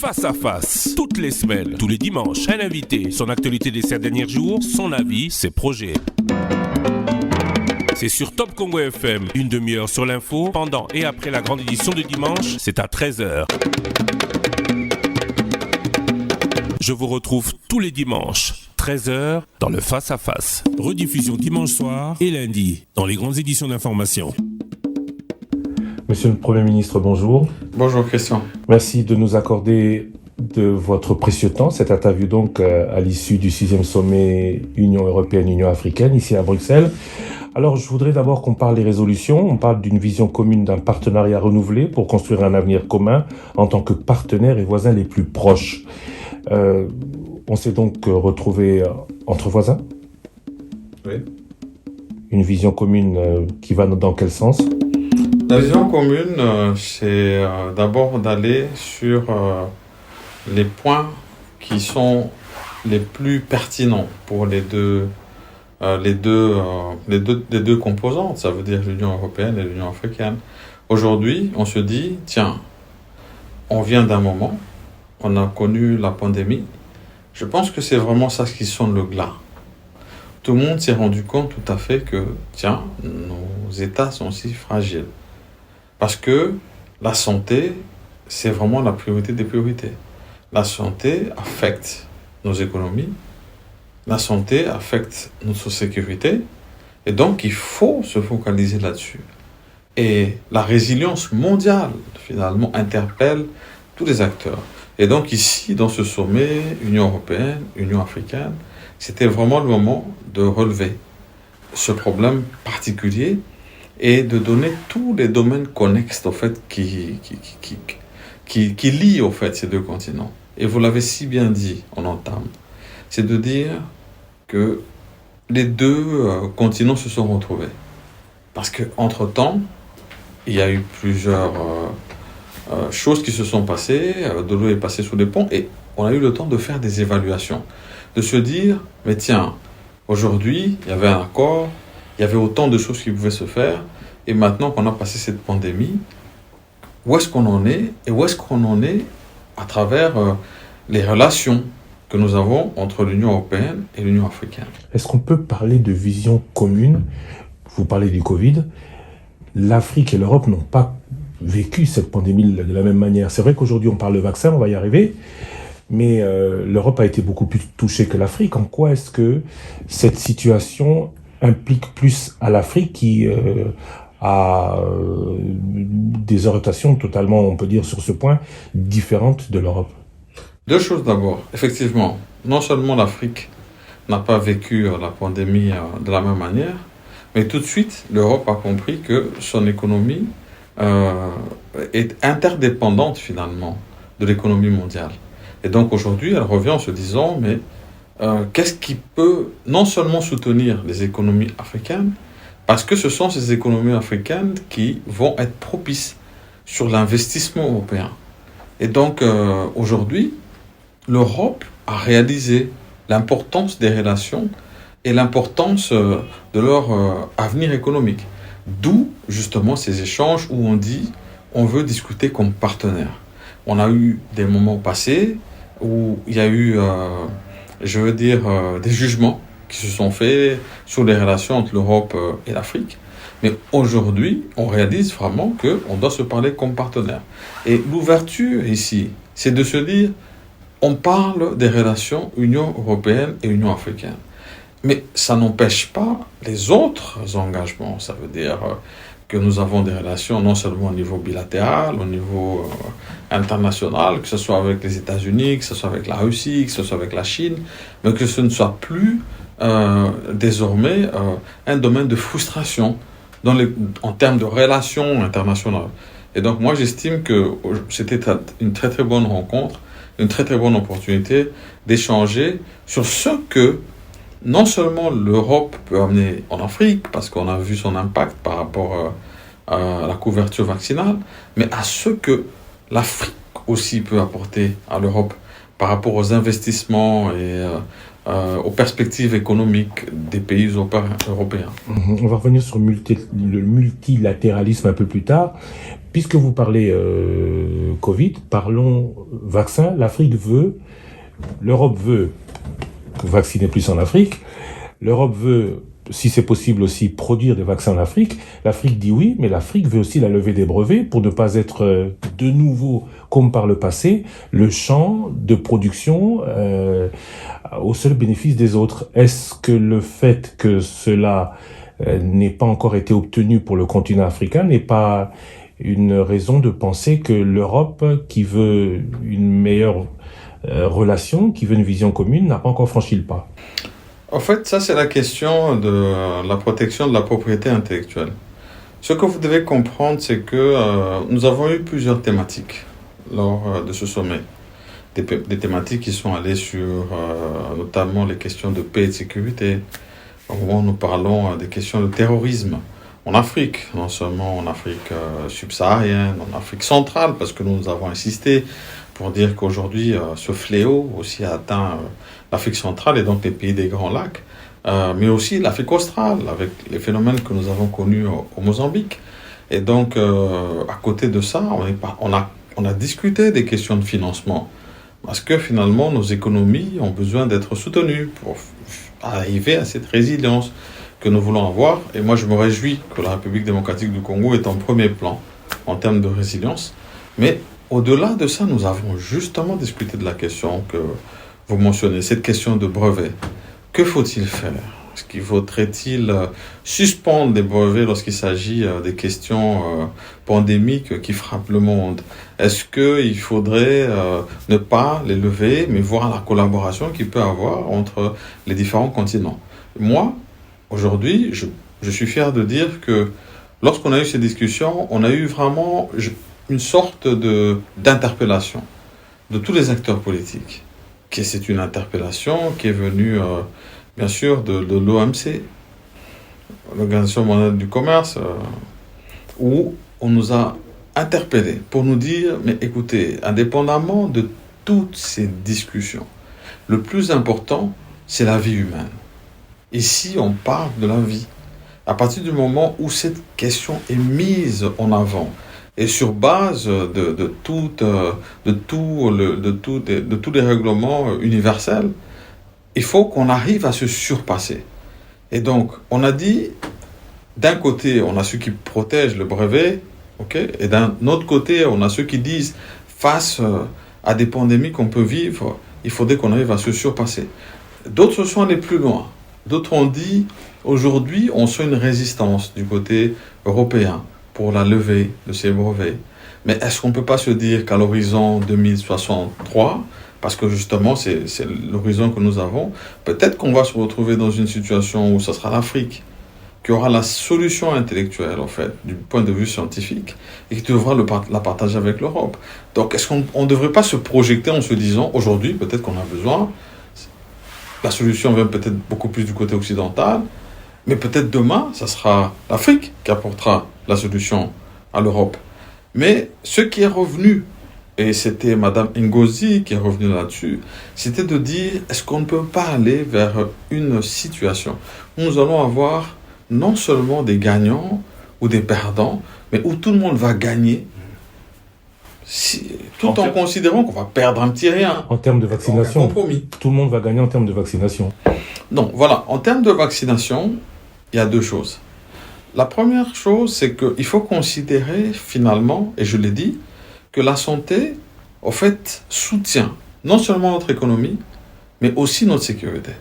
Face à face, toutes les semaines, tous les dimanches, un invité, son actualité des 7 derniers jours, son avis, ses projets. C'est sur Top Congo FM, une demi-heure sur l'info, pendant et après la grande édition de dimanche, c'est à 13h. Je vous retrouve tous les dimanches, 13h, dans le Face à Face. Rediffusion dimanche soir et lundi, dans les grandes éditions d'information. Monsieur le Premier ministre, bonjour. Bonjour Christian. Merci de nous accorder de votre précieux temps. Cette interview donc à l'issue du 6e sommet Union européenne-Union africaine ici à Bruxelles. Alors je voudrais d'abord qu'on parle des résolutions. On parle d'une vision commune d'un partenariat renouvelé pour construire un avenir commun en tant que partenaires et voisins les plus proches. On s'est donc retrouvés entre voisins. Oui. Une vision commune qui va dans quel sens ? La vision commune, c'est d'abord d'aller sur les points qui sont les plus pertinents pour les deux composantes, ça veut dire l'Union européenne et l'Union africaine. Aujourd'hui, on se dit, tiens, on vient d'un moment, on a connu la pandémie, je pense que c'est vraiment ça qui sonne le glas. Tout le monde s'est rendu compte tout à fait que, tiens, nos États sont si fragiles. Parce que la santé, c'est vraiment la priorité des priorités. La santé affecte nos économies, la santé affecte notre sécurité, et donc il faut se focaliser là-dessus. Et la résilience mondiale, finalement, interpelle tous les acteurs. Et donc ici, dans ce sommet, Union européenne, Union africaine, c'était vraiment le moment de relever ce problème particulier et de donner tous les domaines connexes au fait, qui lient au fait, ces deux continents. Et vous l'avez si bien dit en entame, c'est de dire que les deux continents se sont retrouvés. Parce qu'entre-temps, il y a eu plusieurs choses qui se sont passées, de l'eau est passée sous les ponts, et on a eu le temps de faire des évaluations, de se dire, mais tiens, aujourd'hui, il y avait un accord, il y avait autant de choses qui pouvaient se faire, et maintenant qu'on a passé cette pandémie, où est-ce qu'on en est, et où est-ce qu'on en est à travers les relations que nous avons entre l'Union européenne et l'Union africaine. Est-ce qu'on peut parler de vision commune ? Vous parlez du Covid. L'Afrique et l'Europe n'ont pas vécu cette pandémie de la même manière. C'est vrai qu'aujourd'hui on parle de vaccin, on va y arriver, mais l'Europe a été beaucoup plus touchée que l'Afrique. En quoi est-ce que cette situation implique plus à l'Afrique qui a des orientations totalement, on peut dire sur ce point, différentes de l'Europe ? Deux choses d'abord. Effectivement, non seulement l'Afrique n'a pas vécu la pandémie de la même manière, mais tout de suite, l'Europe a compris que son économie est interdépendante finalement de l'économie mondiale. Et donc aujourd'hui, elle revient en se disant, mais qu'est-ce qui peut non seulement soutenir les économies africaines, parce que ce sont ces économies africaines qui vont être propices sur l'investissement européen. Et donc aujourd'hui, l'Europe a réalisé l'importance des relations et l'importance de leur avenir économique. D'où justement ces échanges où on dit on veut discuter comme partenaire. On a eu des moments passés où il y a eu, des jugements qui se sont faits sur les relations entre l'Europe et l'Afrique. Mais aujourd'hui, on réalise vraiment qu'on doit se parler comme partenaire. Et l'ouverture ici, c'est de se dire, on parle des relations Union européenne et Union africaine. Mais ça n'empêche pas les autres engagements. Ça veut dire que nous avons des relations non seulement au niveau bilatéral, au niveau international, que ce soit avec les États-Unis, que ce soit avec la Russie, que ce soit avec la Chine, mais que ce ne soit plus désormais un domaine de frustration en termes de relations internationales. Et donc moi j'estime que c'était une très très bonne rencontre, une très très bonne opportunité d'échanger sur ce que non seulement l'Europe peut amener en Afrique, parce qu'on a vu son impact par rapport à la couverture vaccinale, mais à ce que l'Afrique aussi peut apporter à l'Europe par rapport aux investissements et aux perspectives économiques des pays européens. On va revenir sur le multilatéralisme un peu plus tard. Puisque vous parlez Covid, parlons vaccin. L'Europe veut vacciner plus en Afrique. L'Europe veut, si c'est possible aussi, produire des vaccins en Afrique. L'Afrique dit oui, mais l'Afrique veut aussi la levée des brevets pour ne pas être de nouveau, comme par le passé, le champ de production au seul bénéfice des autres. Est-ce que le fait que cela n'ait pas encore été obtenu pour le continent africain n'est pas une raison de penser que l'Europe, qui veut une meilleure relation, qui veut une vision commune, n'a pas encore franchi le pas? En fait, ça, c'est la question de la protection de la propriété intellectuelle. Ce que vous devez comprendre, c'est que nous avons eu plusieurs thématiques lors de ce sommet. Des thématiques qui sont allées sur notamment les questions de paix et de sécurité. Au moment où nous parlons des questions de terrorisme en Afrique, non seulement en Afrique subsaharienne, en Afrique centrale, parce que nous avons insisté pour dire qu'aujourd'hui, ce fléau aussi a atteint l'Afrique centrale et donc les pays des Grands Lacs, mais aussi l'Afrique australe, avec les phénomènes que nous avons connus au Mozambique. Et donc, à côté de ça, on a discuté des questions de financement, parce que finalement, nos économies ont besoin d'être soutenues pour arriver à cette résilience que nous voulons avoir. Et moi, je me réjouis que la République démocratique du Congo est en premier plan en termes de résilience. Mais au-delà de ça, nous avons justement discuté de la question que vous mentionnez, cette question de brevet. Que faut-il faire? Est-ce qu'il faudrait-il suspendre des brevets lorsqu'il s'agit des questions pandémiques qui frappent le monde? Est-ce qu'il faudrait ne pas les lever, mais voir la collaboration qu'il peut y avoir entre les différents continents? Moi, aujourd'hui, je suis fier de dire que lorsqu'on a eu ces discussions, on a eu vraiment une sorte d'interpellation de tous les acteurs politiques. C'est une interpellation qui est venue, bien sûr, de l'OMC, l'Organisation mondiale du commerce, où on nous a interpellés pour nous dire, mais écoutez, indépendamment de toutes ces discussions, le plus important, c'est la vie humaine. Ici, on parle de la vie. À partir du moment où cette question est mise en avant, et sur base de tous les règlements universels, il faut qu'on arrive à se surpasser. Et donc, on a dit, d'un côté, on a ceux qui protègent le brevet, okay, et d'un autre côté, on a ceux qui disent, face à des pandémies qu'on peut vivre, il faudrait qu'on arrive à se surpasser. D'autres sont allés plus loin. D'autres ont dit, aujourd'hui, on sent une résistance du côté européen pour la levée de ces brevets. Mais est-ce qu'on ne peut pas se dire qu'à l'horizon 2063, parce que justement c'est l'horizon que nous avons, peut-être qu'on va se retrouver dans une situation où ce sera l'Afrique qui aura la solution intellectuelle, en fait, du point de vue scientifique, et qui devra la partager avec l'Europe. Donc est-ce qu'on ne devrait pas se projeter en se disant, aujourd'hui, peut-être qu'on a besoin, la solution vient peut-être beaucoup plus du côté occidental, mais peut-être demain, ça sera l'Afrique qui apportera la solution à l'Europe. Mais ce qui est revenu, et c'était Madame Ngozi qui est revenue là-dessus, c'était de dire, est-ce qu'on ne peut pas aller vers une situation où nous allons avoir non seulement des gagnants ou des perdants, mais où tout le monde va gagner, tout en considérant qu'on va perdre un petit rien. En termes de vaccination, tout le monde va gagner en termes de vaccination. Donc voilà, en termes de vaccination, il y a deux choses. La première chose, c'est qu'il faut considérer finalement, et je l'ai dit, que la santé, en fait, soutient non seulement notre économie, mais aussi notre sécurité.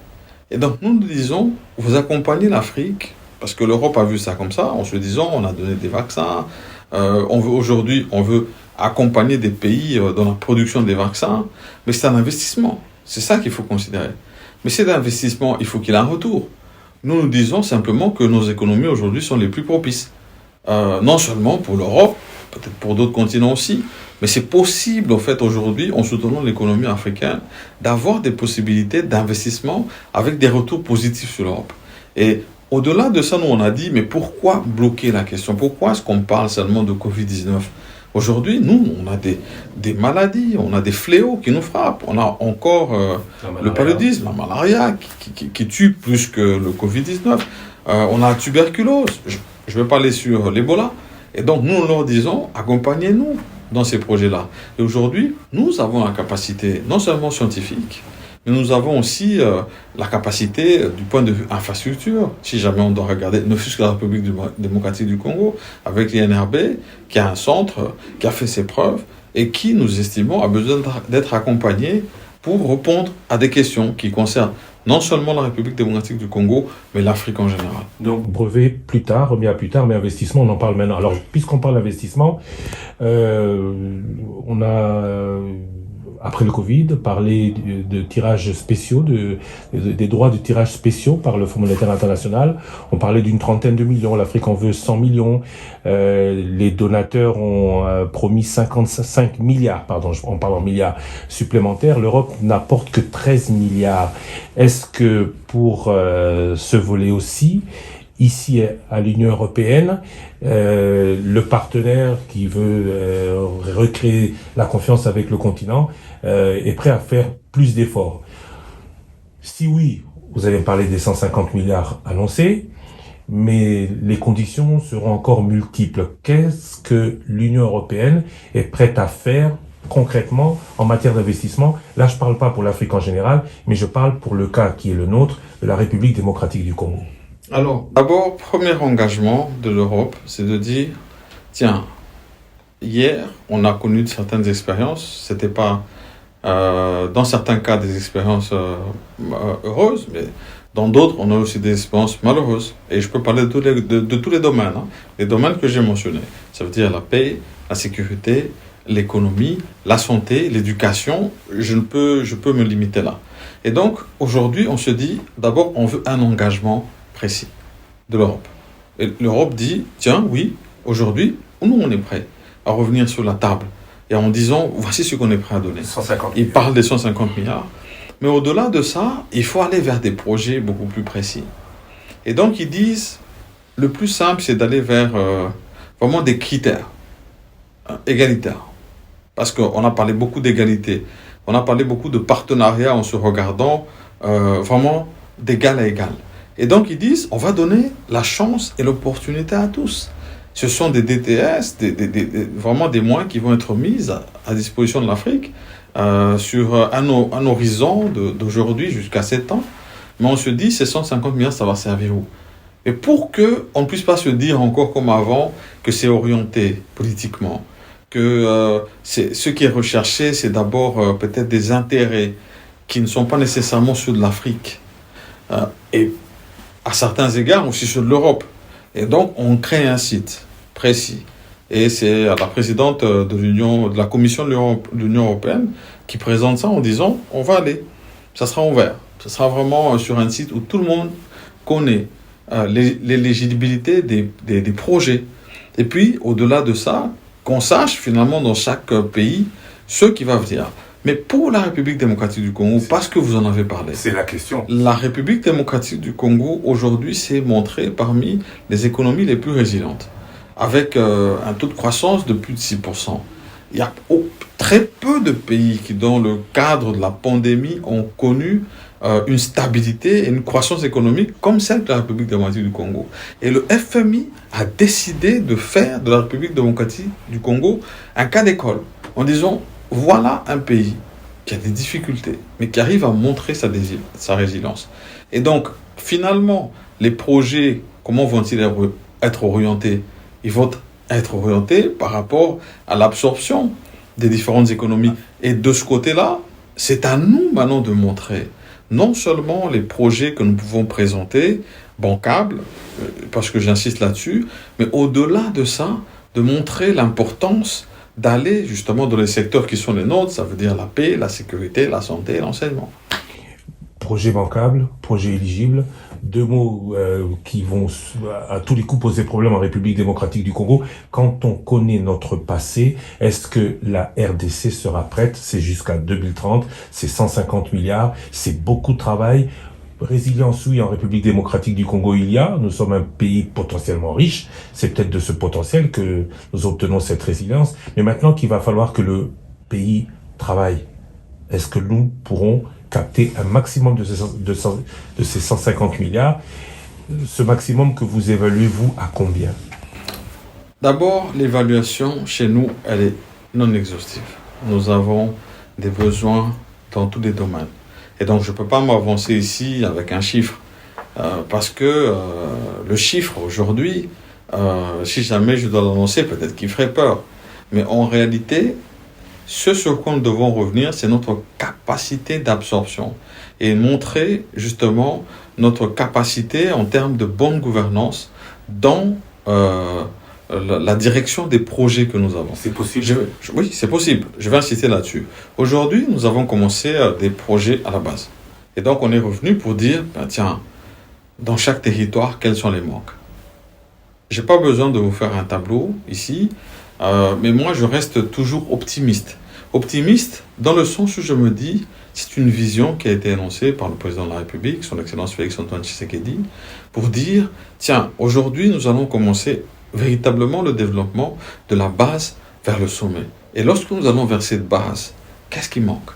Et donc nous disons, vous accompagnez l'Afrique, parce que l'Europe a vu ça comme ça, en se disant, on a donné des vaccins, aujourd'hui, on veut accompagner des pays dans la production des vaccins, mais c'est un investissement. C'est ça qu'il faut considérer. Mais cet investissement, il faut qu'il ait un retour. Nous disons simplement que nos économies aujourd'hui sont les plus propices. Non seulement pour l'Europe, peut-être pour d'autres continents aussi, mais c'est possible en fait aujourd'hui, en soutenant l'économie africaine, d'avoir des possibilités d'investissement avec des retours positifs sur l'Europe. Et au-delà de ça, nous on a dit, mais pourquoi bloquer la question? Pourquoi est-ce qu'on parle seulement de Covid-19? Aujourd'hui, nous, on a des maladies, on a des fléaux qui nous frappent. On a encore le paludisme, la malaria qui tue plus que le Covid-19. On a la tuberculose. Je vais pas aller sur l'Ebola. Et donc, nous leur disons, accompagnez-nous dans ces projets-là. Et aujourd'hui, nous avons la capacité, non seulement scientifique, mais nous avons aussi la capacité du point de vue infrastructure. Si jamais on doit regarder, ne fût-ce que la République démocratique du Congo, avec l'INRB, qui a un centre, qui a fait ses preuves, et qui, nous estimons, a besoin d'être accompagné pour répondre à des questions qui concernent non seulement la République démocratique du Congo, mais l'Afrique en général. Donc brevet plus tard, remis à plus tard, mais investissement, on en parle maintenant. Alors, puisqu'on parle d'investissement, on a, après le Covid, parlé de tirages spéciaux, des droits de tirage spéciaux par le Fonds monétaire international. On parlait d'une 30aine de millions, l'Afrique en veut 100 millions. Les donateurs ont promis 55 milliards, on parle en milliards supplémentaires. L'Europe n'apporte que 13 milliards. Est-ce que pour ce volet aussi, ici à l'Union européenne, le partenaire qui veut recréer la confiance avec le continent est prêt à faire plus d'efforts? Si oui, vous avez parlé des 150 milliards annoncés, mais les conditions seront encore multiples. Qu'est-ce que l'Union européenne est prête à faire concrètement en matière d'investissement? Là, je parle pas pour l'Afrique en général, mais je parle pour le cas qui est le nôtre, de la République démocratique du Congo. Alors, d'abord, premier engagement de l'Europe, c'est de dire, tiens, hier, on a connu certaines expériences, c'était pas, dans certains cas, des expériences heureuses, mais dans d'autres, on a aussi des expériences malheureuses. Et je peux parler de tous les domaines, les domaines que j'ai mentionnés. Ça veut dire la paix, la sécurité, l'économie, la santé, l'éducation. Je peux me limiter là. Et donc, aujourd'hui, on se dit, d'abord, on veut un engagement précis de l'Europe. Et l'Europe dit, tiens, oui, aujourd'hui, nous, on est prêt à revenir sur la table. Et en disant, voici ce qu'on est prêt à donner. 150 Ils parlent des 150 milliards. Mais au-delà de ça, il faut aller vers des projets beaucoup plus précis. Et donc, ils disent, le plus simple, c'est d'aller vers vraiment des critères égalitaires. Parce qu'on a parlé beaucoup d'égalité. On a parlé beaucoup de partenariat en se regardant vraiment d'égal à égal. Et donc, ils disent, on va donner la chance et l'opportunité à tous. Ce sont des DTS, vraiment des moyens qui vont être mis à disposition de l'Afrique sur un horizon d'aujourd'hui jusqu'à 7 ans. Mais on se dit, ces 150 milliards, ça va servir où? Et pour qu'on ne puisse pas se dire encore comme avant que c'est orienté politiquement, que ce qui est recherché, c'est d'abord peut-être des intérêts qui ne sont pas nécessairement ceux de l'Afrique. Et à certains égards aussi ceux de l'Europe. Et donc, on crée un site précis. Et c'est la présidente de la Commission de l'Union européenne qui présente ça en disant, on va aller. Ça sera ouvert. Ça sera vraiment sur un site où tout le monde connaît l'éligibilité des projets. Et puis, au-delà de ça, qu'on sache finalement dans chaque pays ce qui va venir. Mais pour la République démocratique du Congo, parce que vous en avez parlé, c'est la question. La République démocratique du Congo, aujourd'hui, s'est montrée parmi les économies les plus résilientes, avec un taux de croissance de plus de 6%. Il y a très peu de pays qui, dans le cadre de la pandémie, ont connu une stabilité et une croissance économique comme celle de la République démocratique du Congo. Et le FMI a décidé de faire de la République démocratique du Congo un cas d'école, en disant, voilà un pays qui a des difficultés, mais qui arrive à montrer sa résilience. Et donc, finalement, les projets, comment vont-ils être orientés? Ils vont être orientés par rapport à l'absorption des différentes économies. Et de ce côté-là, c'est à nous maintenant de montrer non seulement les projets que nous pouvons présenter, bancables, parce que j'insiste là-dessus, mais au-delà de ça, de montrer l'importance d'aller justement dans les secteurs qui sont les nôtres, ça veut dire la paix, la sécurité, la santé et l'enseignement. Projet bancable, projet éligible, deux mots qui vont à tous les coups poser problème en République démocratique du Congo. Quand on connaît notre passé, est-ce que la RDC sera prête? C'est jusqu'à 2030, c'est 150 milliards, c'est beaucoup de travail. Résilience, oui, en République démocratique du Congo, nous sommes un pays potentiellement riche, c'est peut-être de ce potentiel que nous obtenons cette résilience, mais maintenant qu'il va falloir que le pays travaille, est-ce que nous pourrons capter un maximum de ces 150 milliards, ce maximum que vous évaluez, vous, à combien? D'abord, l'évaluation chez nous, elle est non exhaustive. Nous avons des besoins dans tous les domaines. Et donc, je ne peux pas m'avancer ici avec un chiffre. Parce que le chiffre, aujourd'hui, si jamais je dois l'annoncer, peut-être qu'il ferait peur. Mais en réalité, ce sur quoi nous devons revenir, c'est notre capacité d'absorption. Et montrer, justement, notre capacité en termes de bonne gouvernance dans la direction des projets que nous avons. C'est possible. Oui, c'est possible. Je vais insister là-dessus. Aujourd'hui, nous avons commencé des projets à la base. Et donc, on est revenu pour dire, tiens, dans chaque territoire, quels sont les manques. Je n'ai pas besoin de vous faire un tableau ici, mais moi, je reste toujours optimiste. Optimiste dans le sens où je me dis, c'est une vision qui a été énoncée par le président de la République, son Excellence Félix-Antoine Tshisekedi, pour dire, tiens, aujourd'hui, nous allons commencer véritablement le développement de la base vers le sommet. Et lorsque nous allons vers cette base, qu'est-ce qui manque ?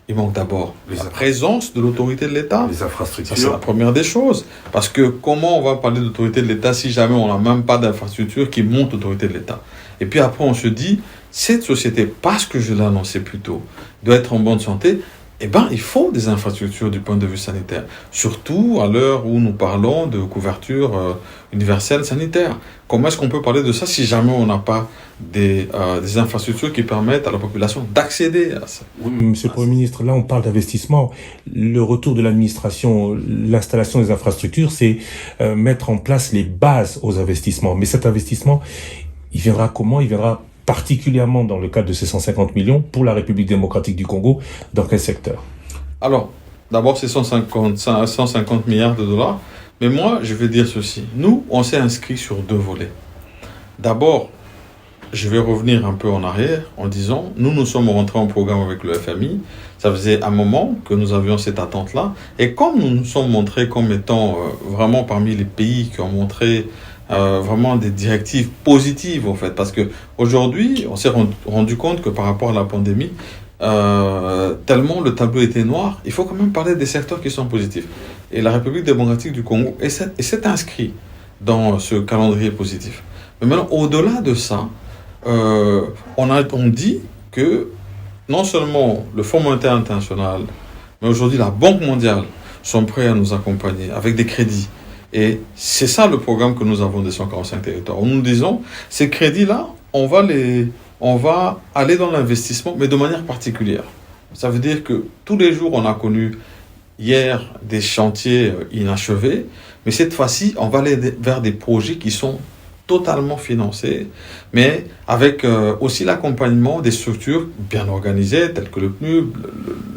Il manque d'abord la présence de l'autorité de l'État. Les infrastructures. Ça, c'est la première des choses. Parce que comment on va parler d'autorité de l'État si jamais on n'a même pas d'infrastructure qui montre l'autorité de l'État ? Et puis après, on se dit, cette société, parce que je l'ai annoncé plus tôt, doit être en bonne santé. Eh bien, il faut des infrastructures du point de vue sanitaire. Surtout à l'heure où nous parlons de couverture universelle sanitaire. Comment est-ce qu'on peut parler de ça si jamais on n'a pas des infrastructures qui permettent à la population d'accéder à ça ? Oui, Monsieur le Premier ministre, là on parle d'investissement. Le retour de l'administration, l'installation des infrastructures, c'est mettre en place les bases aux investissements. Mais cet investissement, il viendra comment ? Il viendra particulièrement dans le cadre de ces 150 millions pour la République démocratique du Congo, dans quel secteur ? Alors, d'abord, c'est 150 milliards de dollars. Mais moi, je vais dire ceci. Nous, on s'est inscrit sur 2 volets. D'abord, je vais revenir un peu en arrière en disant, nous sommes rentrés en programme avec le FMI. Ça faisait un moment que nous avions cette attente-là. Et comme nous nous sommes montrés comme étant vraiment parmi les pays qui ont montré vraiment des directives positives, en fait. Parce qu'aujourd'hui, on s'est rendu compte que par rapport à la pandémie, tellement le tableau était noir, il faut quand même parler des secteurs qui sont positifs. Et la République démocratique du Congo s'est inscrit dans ce calendrier positif. Mais maintenant, au-delà de ça, on dit que non seulement le Fonds monétaire international, mais aujourd'hui la Banque mondiale sont prêts à nous accompagner avec des crédits. Et c'est ça le programme que nous avons des 145 territoires. Nous disons, ces crédits-là, on va aller dans l'investissement, mais de manière particulière. Ça veut dire que tous les jours, on a connu hier des chantiers inachevés, mais cette fois-ci, on va aller vers des projets qui sont totalement financés, mais avec aussi l'accompagnement des structures bien organisées, telles que le PNUD,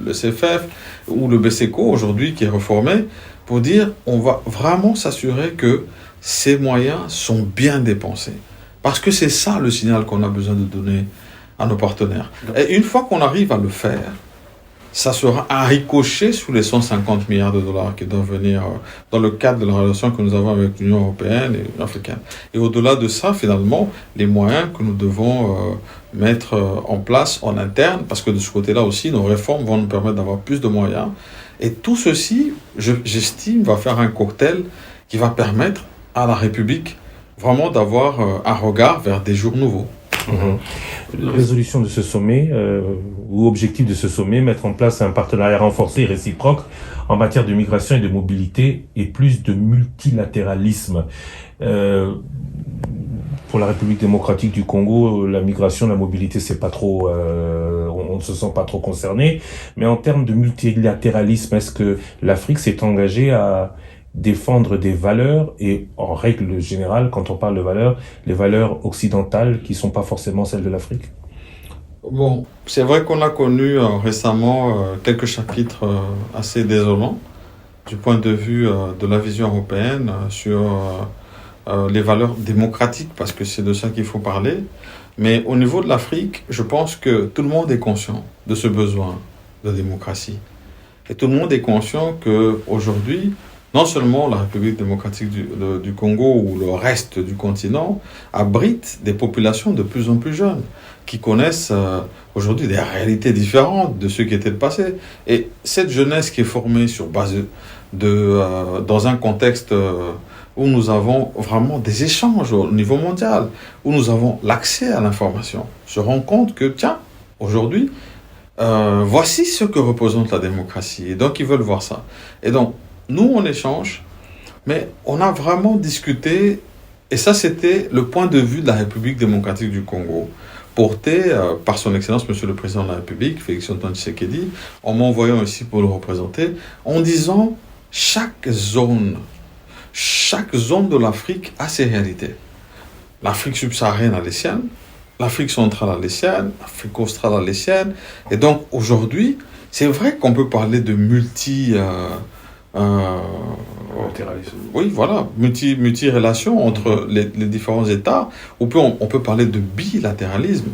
le CFF ou le BCECO, aujourd'hui, qui est reformé, pour dire on va vraiment s'assurer que ces moyens sont bien dépensés. Parce que c'est ça le signal qu'on a besoin de donner à nos partenaires. Et une fois qu'on arrive à le faire, ça sera un ricochet sous les 150 milliards de dollars qui doivent venir dans le cadre de la relation que nous avons avec l'Union européenne et l'Union africaine. Et au-delà de ça, finalement, les moyens que nous devons mettre en place en interne, parce que de ce côté-là aussi, nos réformes vont nous permettre d'avoir plus de moyens. Et tout ceci, j'estime, va faire un cocktail qui va permettre à la République vraiment d'avoir un regard vers des jours nouveaux. Résolution de ce sommet, ou objectif de ce sommet, mettre en place un partenariat renforcé et réciproque en matière de migration et de mobilité et plus de multilatéralisme. Pour la République démocratique du Congo, la migration, la mobilité, c'est pas trop, on ne se sent pas trop concerné. Mais en termes de multilatéralisme, est-ce que l'Afrique s'est engagée à défendre des valeurs, et en règle générale, quand on parle de valeurs, les valeurs occidentales qui sont pas forcément celles de l'Afrique? Bon, c'est vrai qu'on a connu récemment quelques chapitres assez désolants du point de vue de la vision européenne sur les valeurs démocratiques, parce que c'est de ça qu'il faut parler. Mais au niveau de l'Afrique, je pense que tout le monde est conscient de ce besoin de démocratie. Et tout le monde est conscient qu'aujourd'hui, non seulement la République démocratique du Congo ou le reste du continent abrite des populations de plus en plus jeunes qui connaissent aujourd'hui des réalités différentes de ce qui était le passé. Et cette jeunesse qui est formée sur base dans un contexte où nous avons vraiment des échanges au niveau mondial, où nous avons l'accès à l'information, se rend compte que, tiens, aujourd'hui, voici ce que représente la démocratie. Et donc, ils veulent voir ça. Et donc, nous, on échange, mais on a vraiment discuté, et ça, c'était le point de vue de la République démocratique du Congo, porté par son Excellence, Monsieur le Président de la République, Félix-Antoine Tshisekedi, en m'envoyant ici pour le représenter, en disant, chaque zone de l'Afrique a ses réalités. L'Afrique subsaharienne a les siennes, l'Afrique centrale a les siennes, l'Afrique australe a les siennes. Et donc, aujourd'hui, c'est vrai qu'on peut parler de oui, voilà, multi-relations entre les différents États. On peut parler de bilatéralisme.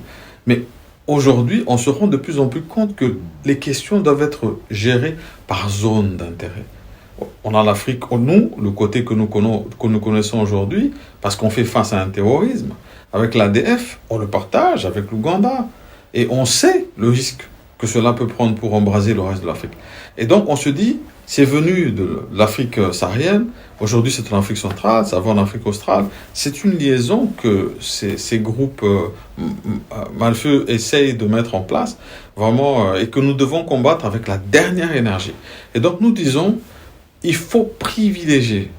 Mais aujourd'hui, on se rend de plus en plus compte que les questions doivent être gérées par zone d'intérêt. On a l'Afrique, nous, le côté que nous connaissons aujourd'hui, parce qu'on fait face à un terrorisme. Avec l'ADF, on le partage avec l'Ouganda. Et on sait le risque que cela peut prendre pour embraser le reste de l'Afrique. Et donc, on se dit, c'est venu de l'Afrique saharienne, aujourd'hui c'est en Afrique centrale, ça va en Afrique australe. C'est une liaison que ces groupes malfeux essayent de mettre en place, vraiment, et que nous devons combattre avec la dernière énergie. Et donc, nous disons, il faut privilégier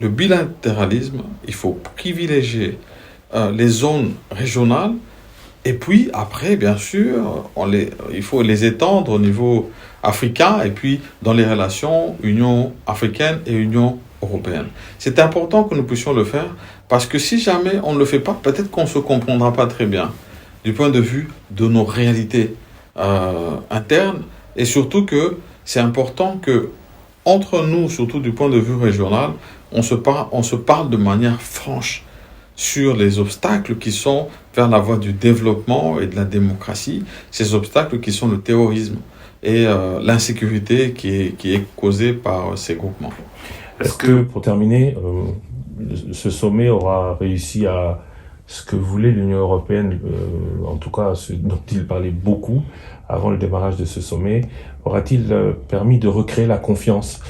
le bilatéralisme, il faut privilégier les zones régionales, et puis après, bien sûr, il faut les étendre au niveau africain, et puis dans les relations Union africaine et Union européenne. C'est important que nous puissions le faire, parce que si jamais on ne le fait pas, peut-être qu'on ne se comprendra pas très bien du point de vue de nos réalités internes, et surtout que c'est important que entre nous, surtout du point de vue régional, on se parle de manière franche sur les obstacles qui sont vers la voie du développement et de la démocratie, ces obstacles qui sont le terrorisme et l'insécurité qui est causée par ces groupements. Est-ce que, pour terminer, ce sommet aura réussi à ce que voulait l'Union européenne, en tout cas ce dont il parlait beaucoup avant le démarrage de ce sommet, aura-t-il permis de recréer la confiance,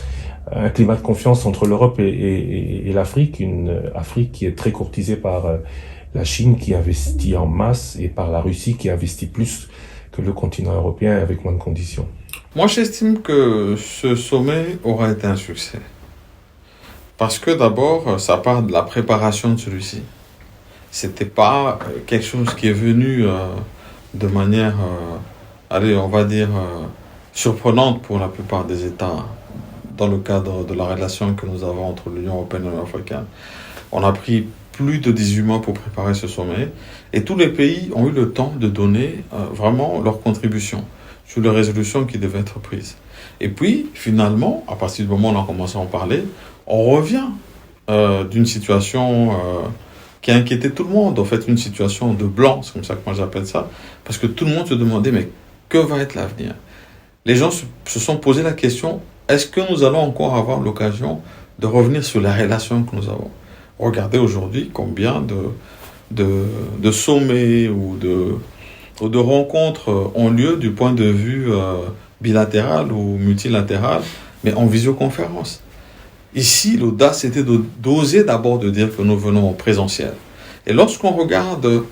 un climat de confiance entre l'Europe et l'Afrique, une Afrique qui est très courtisée par la Chine qui investit en masse et par la Russie qui investit plus que le continent européen avec moins de conditions? Moi, j'estime que ce sommet aura été un succès. Parce que d'abord, ça part de la préparation de celui-ci. C'était pas quelque chose qui est venu de manière, on va dire, surprenante pour la plupart des États dans le cadre de la relation que nous avons entre l'Union européenne et l'Union africaine. On a pris plus de 18 mois pour préparer ce sommet et tous les pays ont eu le temps de donner vraiment leur contribution sur les résolutions qui devaient être prises. Et puis, finalement, à partir du moment où on a commencé à en parler, on revient d'une situation qui a inquiété tout le monde, en fait une situation de blanc, c'est comme ça que moi j'appelle ça, parce que tout le monde se demandait, mais que va être l'avenir? Les gens se sont posé la question, est-ce que nous allons encore avoir l'occasion de revenir sur la relation que nous avons? Regardez aujourd'hui combien de sommets ou de rencontres ont lieu du point de vue bilatéral ou multilatéral, mais en visioconférence. Ici, l'audace était d'oser d'abord de dire que nous venons en présentiel. Et lorsqu'on regarde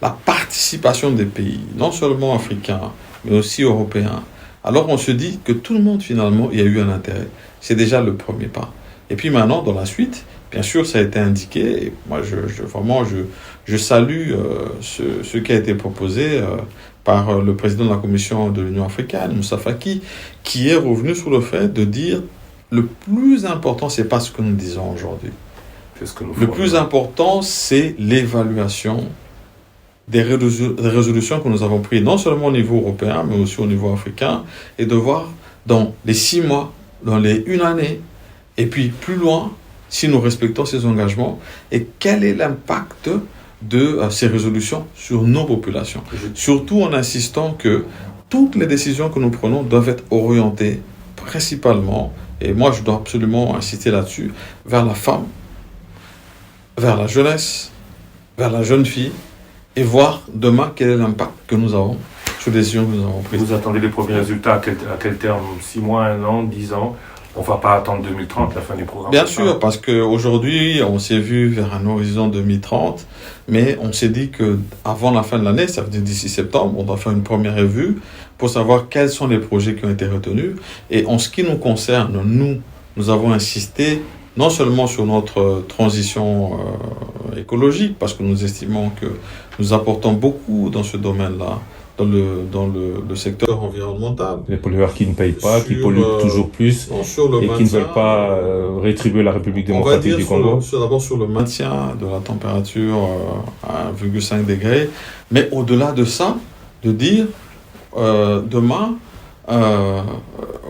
la participation des pays, non seulement africains, mais aussi européens, alors on se dit que tout le monde, finalement, y a eu un intérêt. C'est déjà le premier pas. Et puis maintenant, dans la suite, bien sûr, ça a été indiqué. Et moi, je salue ce qui a été proposé par le président de la Commission de l'Union africaine, Moussa Faki, qui est revenu sur le fait de dire le plus important, c'est pas ce que nous disons aujourd'hui. Le plus important, c'est l'évaluation des résolutions que nous avons prises, non seulement au niveau européen, mais aussi au niveau africain, et de voir dans les 6 mois, dans les 1 année, et puis plus loin, si nous respectons ces engagements, et quel est l'impact de ces résolutions sur nos populations. Surtout en insistant que toutes les décisions que nous prenons doivent être orientées principalement, et moi je dois absolument insister là-dessus, vers la femme, vers la jeunesse, vers la jeune fille, et voir demain quel est l'impact que nous avons sur les décisions que nous avons prises. Vous attendez les premiers résultats à quel terme? 6 mois, 1 an, 10 ans? On ne va pas attendre 2030, la fin du programme. Bien sûr, parce qu'aujourd'hui, on s'est vu vers un horizon 2030, mais on s'est dit qu'avant la fin de l'année, ça veut dire d'ici septembre, on doit faire une première revue pour savoir quels sont les projets qui ont été retenus. Et en ce qui nous concerne, nous avons insisté non seulement sur notre transition écologique, parce que nous estimons que nous apportons beaucoup dans ce domaine-là, dans le secteur environnemental. Les pollueurs qui ne payent pas, qui polluent toujours plus et qui ne veulent pas rétribuer la République démocratique du Congo. D'abord sur le maintien de la température à 1,5 degré, mais au-delà de ça, de dire demain,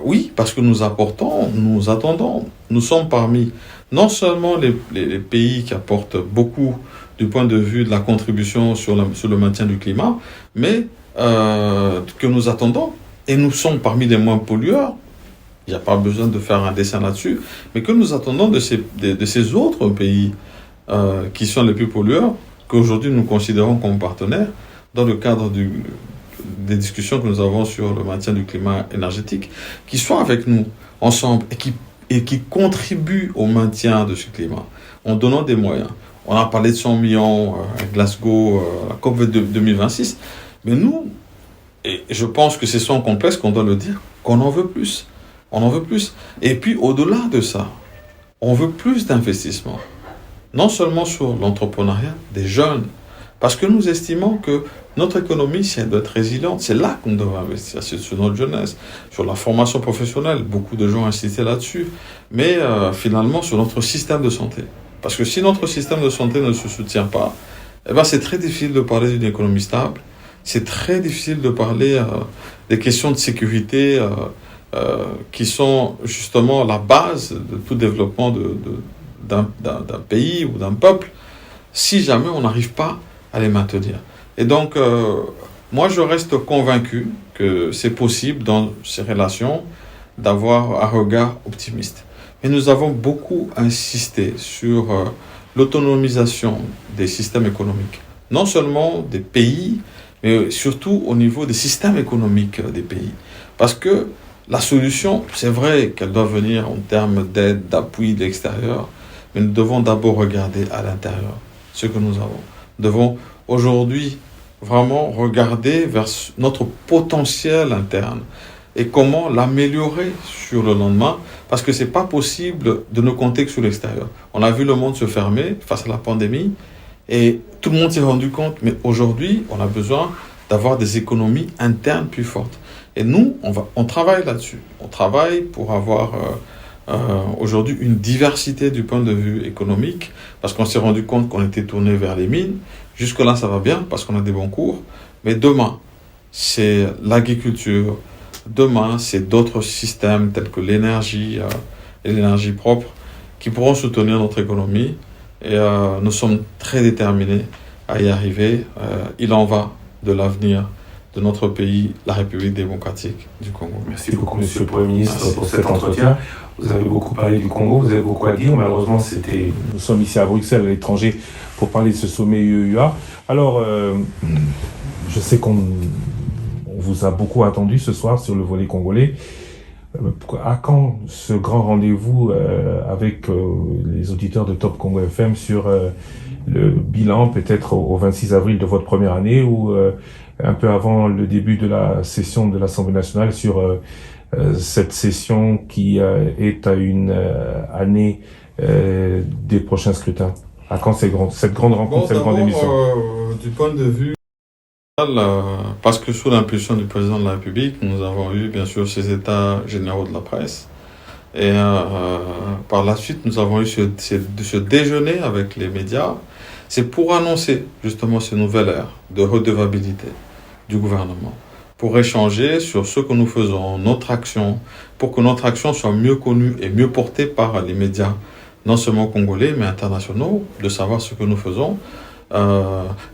oui, parce que nous apportons, nous attendons, nous sommes parmi non seulement les pays qui apportent beaucoup du point de vue de la contribution sur le maintien du climat, mais que nous attendons, et nous sommes parmi les moins pollueurs, il n'y a pas besoin de faire un dessin là-dessus, mais que nous attendons de ces autres pays qui sont les plus pollueurs, qu'aujourd'hui nous considérons comme partenaires, dans le cadre des discussions que nous avons sur le maintien du climat énergétique, qui soient avec nous ensemble et qui contribuent au maintien de ce climat, en donnant des moyens. On a parlé de 100 millions à Glasgow, la COP 2026, mais nous, et je pense que c'est sans complexe qu'on doit le dire, qu'on en veut plus. On en veut plus. Et puis au-delà de ça, on veut plus d'investissement. Non seulement sur l'entrepreneuriat des jeunes, parce que nous estimons que notre économie, si elle doit être résiliente, c'est là qu'on doit investir, c'est sur notre jeunesse, sur la formation professionnelle. Beaucoup de gens ont insisté là-dessus. Mais finalement, sur notre système de santé. Parce que si notre système de santé ne se soutient pas, eh ben c'est très difficile de parler d'une économie stable. C'est très difficile de parler des questions de sécurité qui sont justement la base de tout développement d'un pays ou d'un peuple, si jamais on n'arrive pas à les maintenir. Et donc, moi, je reste convaincu que c'est possible dans ces relations d'avoir un regard optimiste. Mais nous avons beaucoup insisté sur l'autonomisation des systèmes économiques, non seulement des pays, mais surtout au niveau des systèmes économiques des pays. Parce que la solution, c'est vrai qu'elle doit venir en termes d'aide, d'appui de l'extérieur, mais nous devons d'abord regarder à l'intérieur ce que nous avons. Nous devons aujourd'hui vraiment regarder vers notre potentiel interne et comment l'améliorer sur le lendemain, parce que c'est pas possible de ne compter que sur l'extérieur. On a vu le monde se fermer face à la pandémie, et tout le monde s'est rendu compte, mais aujourd'hui, on a besoin d'avoir des économies internes plus fortes. Et nous, on travaille là-dessus. On travaille pour avoir aujourd'hui une diversité du point de vue économique, parce qu'on s'est rendu compte qu'on était tourné vers les mines. Jusque-là, ça va bien, parce qu'on a des bons cours. Mais demain, c'est l'agriculture. Demain, c'est d'autres systèmes tels que l'énergie et l'énergie propre qui pourront soutenir notre économie. Et nous sommes très déterminés à y arriver. Il en va de l'avenir de notre pays, la République démocratique du Congo. Merci beaucoup, Monsieur le Premier ministre, pour cet entretien. Vous avez beaucoup parlé du Congo, vous avez beaucoup à dire. Malheureusement, nous sommes ici à Bruxelles, à l'étranger, pour parler de ce sommet UEUA. Alors, je sais qu'on vous a beaucoup attendu ce soir sur le volet congolais. À quand ce grand rendez-vous avec les auditeurs de Top Congo FM sur le bilan, peut-être au 26 avril de votre première année ou un peu avant le début de la session de l'Assemblée nationale sur cette session qui est à une année des prochains scrutins? À quand cette grande rencontre, cette grande émission? Du point de vue parce que sous l'impulsion du président de la République, nous avons eu bien sûr ces états généraux de la presse. Et par la suite, nous avons eu ce déjeuner avec les médias. C'est pour annoncer justement ces nouvelles ères de redevabilité du gouvernement, pour échanger sur ce que nous faisons, notre action, pour que notre action soit mieux connue et mieux portée par les médias, non seulement congolais, mais internationaux, de savoir ce que nous faisons.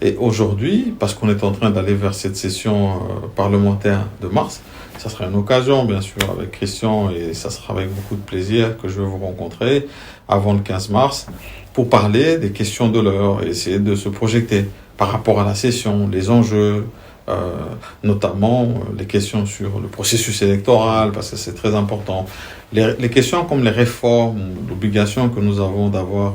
Et aujourd'hui, parce qu'on est en train d'aller vers cette session parlementaire de mars, ça sera une occasion, bien sûr, avec Christian, et ça sera avec beaucoup de plaisir que je vais vous rencontrer avant le 15 mars pour parler des questions de l'heure et essayer de se projeter par rapport à la session, les enjeux, notamment les questions sur le processus électoral, parce que c'est très important. Les questions comme les réformes, l'obligation que nous avons d'avoir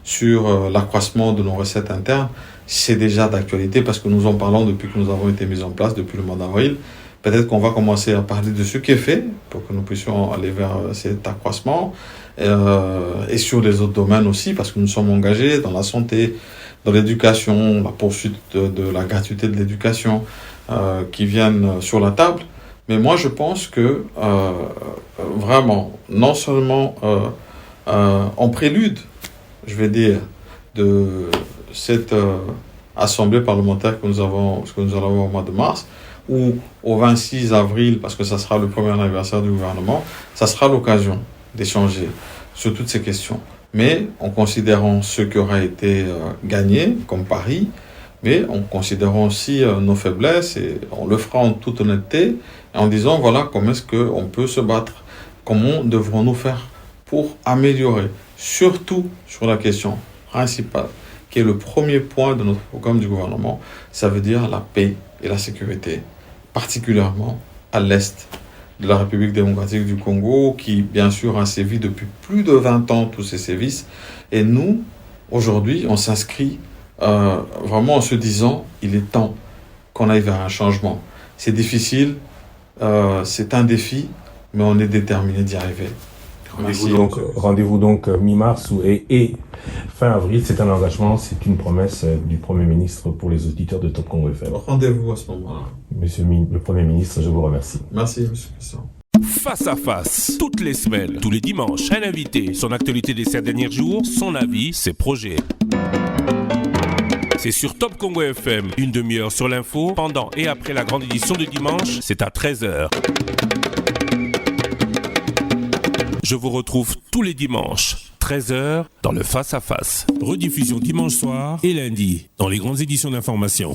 sur l'accroissement de nos recettes internes, c'est déjà d'actualité parce que nous en parlons depuis que nous avons été mis en place, depuis le mois d'avril. Peut-être qu'on va commencer à parler de ce qui est fait pour que nous puissions aller vers cet accroissement et sur les autres domaines aussi parce que nous sommes engagés dans la santé, dans l'éducation, la poursuite de la gratuité de l'éducation qui viennent sur la table. Mais moi, je pense que vraiment, non seulement en prélude, je vais dire, de cette assemblée parlementaire que nous allons avoir au mois de mars, ou au 26 avril, parce que ça sera le premier anniversaire du gouvernement, ça sera l'occasion d'échanger sur toutes ces questions. Mais en considérant ce qui aura été gagné comme pari, mais en considérant aussi nos faiblesses, et on le fera en toute honnêteté, et en disant voilà comment est-ce qu'on peut se battre, comment devrons-nous faire pour améliorer, surtout sur la question principale, qui est le premier point de notre programme du gouvernement, ça veut dire la paix et la sécurité, particulièrement à l'est de la République démocratique du Congo, qui bien sûr a sévi depuis plus de 20 ans, tous ces sévices. Et nous, aujourd'hui, on s'inscrit vraiment en se disant, il est temps qu'on aille vers un changement. C'est difficile, c'est un défi, mais on est déterminé d'y arriver. Rendez-vous donc mi-mars et fin avril. C'est un engagement, c'est une promesse du Premier ministre pour les auditeurs de Top Congo FM. Rendez-vous à ce moment-là. Monsieur le Premier ministre, je vous remercie. Merci, monsieur Christian. Face à face, toutes les semaines, tous les dimanches, un invité, son actualité des 7 derniers jours, son avis, ses projets. C'est sur Top Congo FM, une demi-heure sur l'info, pendant et après la grande édition de dimanche, c'est à 13h. Je vous retrouve tous les dimanches, 13h, dans le Face à Face. Rediffusion dimanche soir et lundi, dans les grandes éditions d'information.